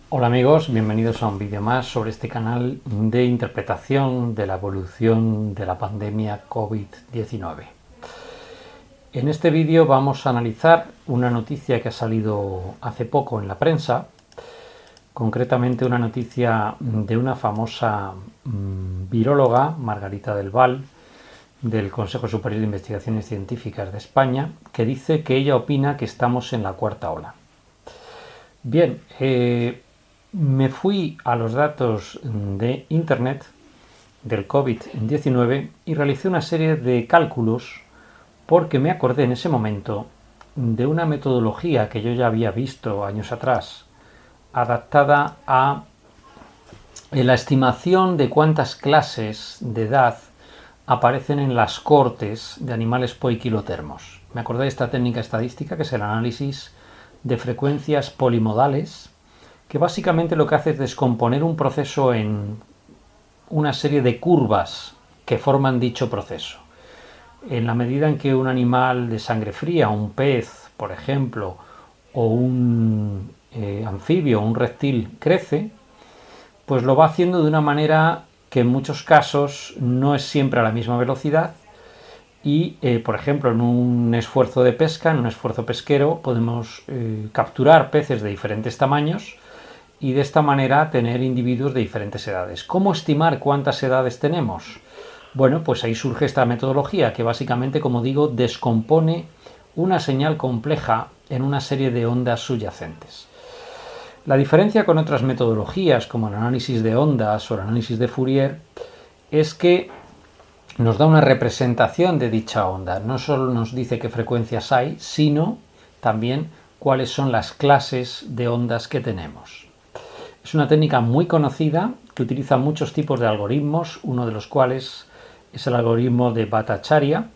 Hola amigos, bienvenidos a un vídeo más sobre este canal de interpretación de la evolución de la pandemia COVID-19. En este vídeo vamos a analizar una noticia que ha salido hace poco en la prensa, concretamente una noticia de una famosa viróloga, Margarita del Val, del Consejo Superior de Investigaciones Científicas de España, que dice que ella opina que estamos en la cuarta ola. Bien, me fui a los datos de Internet del COVID-19 y realicé una serie de cálculos porque me acordé en ese momento de una metodología que yo ya había visto años atrás, adaptada a la estimación de cuántas clases de edad aparecen en las cohortes de animales poiquilotermos. Me acordé de esta técnica estadística que es el análisis de frecuencias polimodales, que básicamente lo que hace es descomponer un proceso en una serie de curvas que forman dicho proceso. En la medida en que un animal de sangre fría, un pez, por ejemplo, o un anfibio, un reptil, crece, pues lo va haciendo de una manera que en muchos casos no es siempre a la misma velocidad y, por ejemplo, en un esfuerzo de pesca, en un esfuerzo pesquero, podemos capturar peces de diferentes tamaños y de esta manera tener individuos de diferentes edades. ¿Cómo estimar cuántas edades tenemos? Bueno, pues ahí surge esta metodología que básicamente, como digo, descompone una señal compleja en una serie de ondas subyacentes. La diferencia con otras metodologías como el análisis de ondas o el análisis de Fourier es que nos da una representación de dicha onda. No solo nos dice qué frecuencias hay, sino también cuáles son las clases de ondas que tenemos. Es una técnica muy conocida que utiliza muchos tipos de algoritmos, uno de los cuales es el algoritmo de Bhattacharya,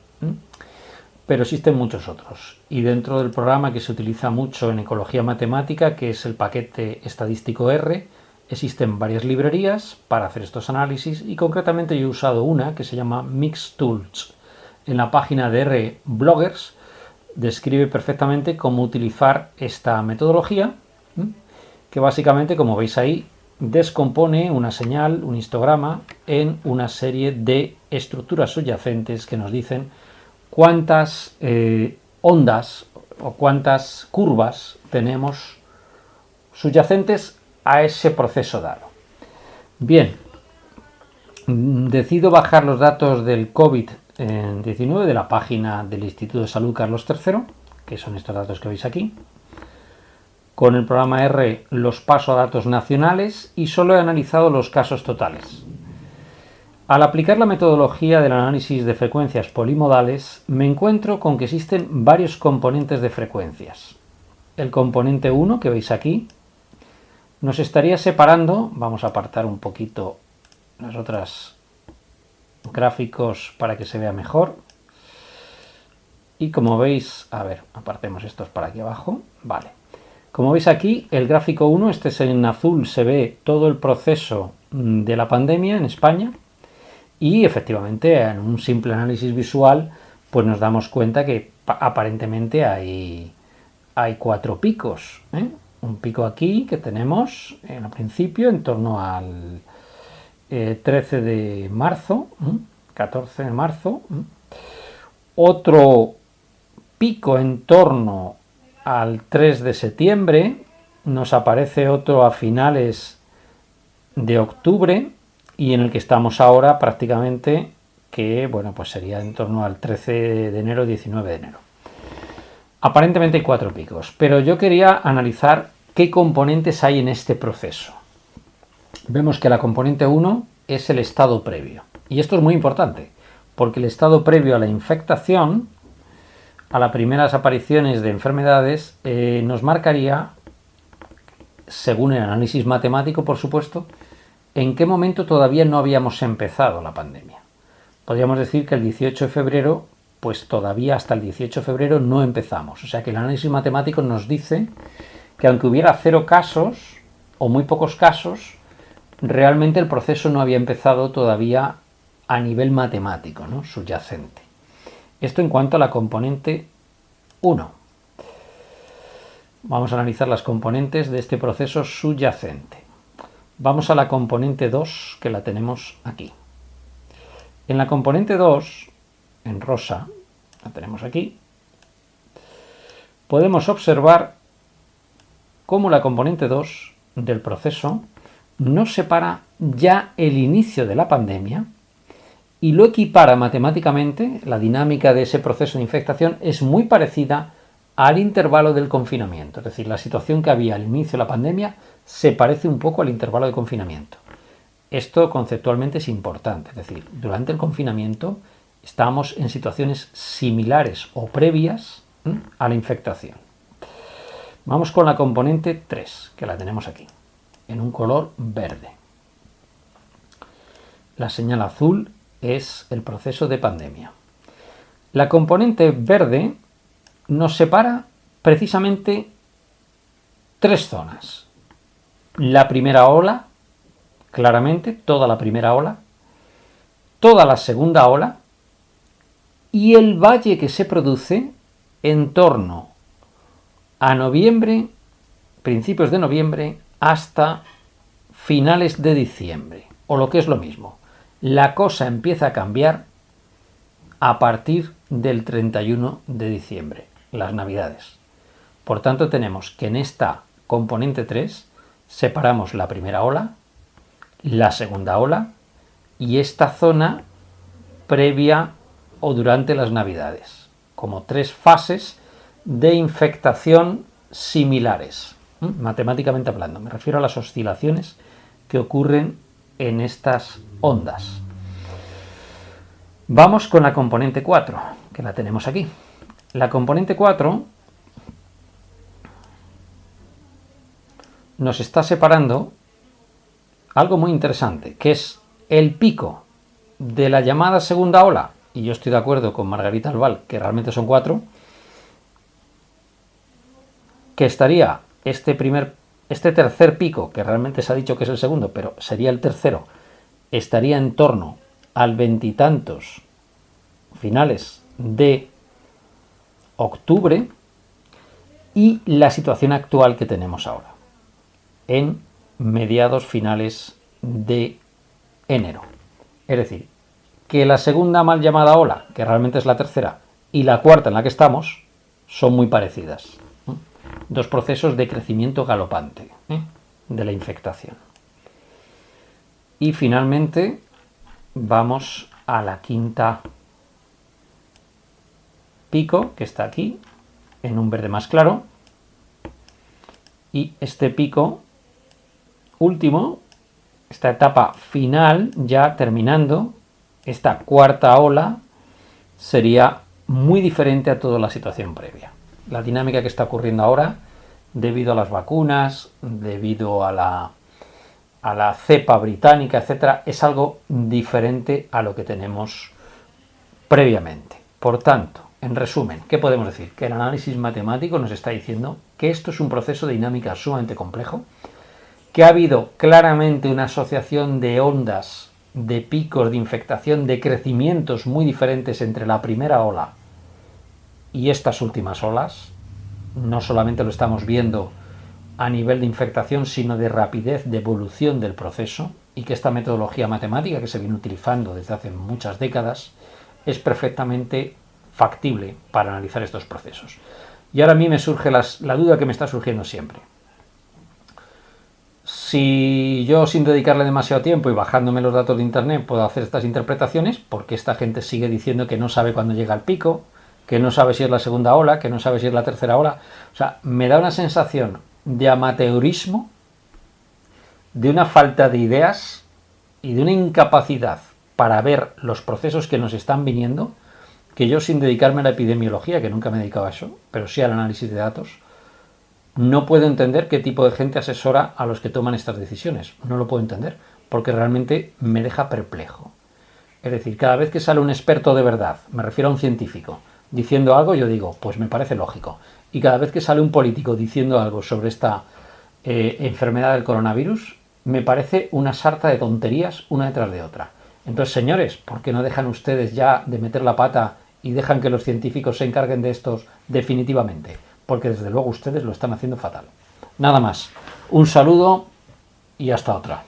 pero existen muchos otros. Y dentro del programa que se utiliza mucho en ecología matemática, que es el paquete estadístico R, existen varias librerías para hacer estos análisis y concretamente yo he usado una que se llama Mixtools. En la página de R Bloggers describe perfectamente cómo utilizar esta metodología, que básicamente, como veis ahí, descompone una señal, un histograma, en una serie de estructuras subyacentes que nos dicen cuántas ondas o cuántas curvas tenemos subyacentes a ese proceso dado. Bien, decido bajar los datos del COVID-19 de la página del Instituto de Salud Carlos III, que son estos datos que veis aquí. Con el programa R los paso a datos nacionales y solo he analizado los casos totales. Al aplicar la metodología del análisis de frecuencias polimodales, me encuentro con que existen varios componentes de frecuencias. El componente 1, que veis aquí, nos estaría separando, vamos a apartar un poquito las otras gráficos para que se vea mejor. Y como veis, a ver, apartemos estos para aquí abajo, vale. Como veis aquí, el gráfico 1, este es en azul, se ve todo el proceso de la pandemia en España y efectivamente en un simple análisis visual pues nos damos cuenta que aparentemente hay 4 picos. Un pico aquí que tenemos en el principio en torno al 13 de marzo, 14 de marzo, otro pico en torno al 3 de septiembre, nos aparece otro a finales de octubre y en el que estamos ahora prácticamente, que bueno, pues sería en torno al 13 de enero, 19 de enero. Aparentemente hay 4 picos, pero yo quería analizar qué componentes hay en este proceso. Vemos que la componente 1 es el estado previo. Y esto es muy importante, porque el estado previo a la infectación, a las primeras apariciones de enfermedades, nos marcaría, según el análisis matemático, por supuesto, en qué momento todavía no habíamos empezado la pandemia. Podríamos decir que el 18 de febrero, pues todavía hasta el 18 de febrero no empezamos. O sea que el análisis matemático nos dice que aunque hubiera 0 casos o muy pocos casos, realmente el proceso no había empezado todavía a nivel matemático, ¿no? Subyacente. Esto en cuanto a la componente 1. Vamos a analizar las componentes de este proceso subyacente. Vamos a la componente 2, que la tenemos aquí. En la componente 2, en rosa, la tenemos aquí, podemos observar cómo la componente 2 del proceso nos separa ya el inicio de la pandemia y lo equipara matemáticamente. La dinámica de ese proceso de infectación es muy parecida al intervalo del confinamiento, es decir, la situación que había al inicio de la pandemia se parece un poco al intervalo de confinamiento. Esto conceptualmente es importante, es decir, durante el confinamiento estábamos en situaciones similares o previas a la infectación. Vamos con la componente 3, que la tenemos aquí, en un color verde. La señal azul es el proceso de pandemia. La componente verde nos separa precisamente 3 zonas. La primera ola, claramente, toda la primera ola, toda la segunda ola y el valle que se produce en torno a noviembre, principios de noviembre, hasta finales de diciembre, o lo que es lo mismo. La cosa empieza a cambiar a partir del 31 de diciembre, las Navidades. Por tanto, tenemos que en esta componente 3 separamos la primera ola, la segunda ola y esta zona previa o durante las Navidades, como 3 fases de infectación similares, matemáticamente hablando. Me refiero a las oscilaciones que ocurren en estas ondas. Vamos con la componente 4, que la tenemos aquí. La componente 4 nos está separando algo muy interesante, que es el pico de la llamada segunda ola, y yo estoy de acuerdo con Margarita Albal, que realmente son 4, que estaría este tercer pico, que realmente se ha dicho que es el segundo, pero sería el tercero, estaría en torno al veintitantos finales de octubre, y la situación actual que tenemos ahora, en mediados finales de enero. Es decir, que la segunda mal llamada ola, que realmente es la tercera, y la cuarta en la que estamos, son muy parecidas. 2 procesos de crecimiento galopante de la infectación. Y finalmente vamos a la quinta pico, que está aquí, en un verde más claro. Y este pico último, esta etapa final, ya terminando, esta cuarta ola, sería muy diferente a toda la situación previa. La dinámica que está ocurriendo ahora, debido a las vacunas, debido a la cepa británica, etcétera, es algo diferente a lo que tenemos previamente. Por tanto, en resumen, ¿qué podemos decir? Que el análisis matemático nos está diciendo que esto es un proceso de dinámica sumamente complejo, que ha habido claramente una asociación de ondas, de picos de infectación, de crecimientos muy diferentes entre la primera ola y estas últimas olas. No solamente lo estamos viendo a nivel de infectación, sino de rapidez de evolución del proceso, y que esta metodología matemática que se viene utilizando desde hace muchas décadas es perfectamente factible para analizar estos procesos. Y ahora a mí me surge la duda que me está surgiendo siempre. Si yo, sin dedicarle demasiado tiempo y bajándome los datos de internet, puedo hacer estas interpretaciones, ¿por qué esta gente sigue diciendo que no sabe cuándo llega el pico, que no sabe si es la segunda ola, que no sabe si es la tercera ola? O sea, me da una sensación de amateurismo, de una falta de ideas y de una incapacidad para ver los procesos que nos están viniendo, que yo, sin dedicarme a la epidemiología, que nunca me he dedicado a eso, pero sí al análisis de datos, no puedo entender qué tipo de gente asesora a los que toman estas decisiones. No lo puedo entender, porque realmente me deja perplejo. Es decir, cada vez que sale un experto de verdad, me refiero a un científico, diciendo algo, yo digo, pues me parece lógico. Y cada vez que sale un político diciendo algo sobre esta enfermedad del coronavirus, me parece una sarta de tonterías una detrás de otra. Entonces, señores, ¿por qué no dejan ustedes ya de meter la pata y dejan que los científicos se encarguen de estos definitivamente? porque desde luego ustedes lo están haciendo fatal. Nada más. Un saludo y hasta otra.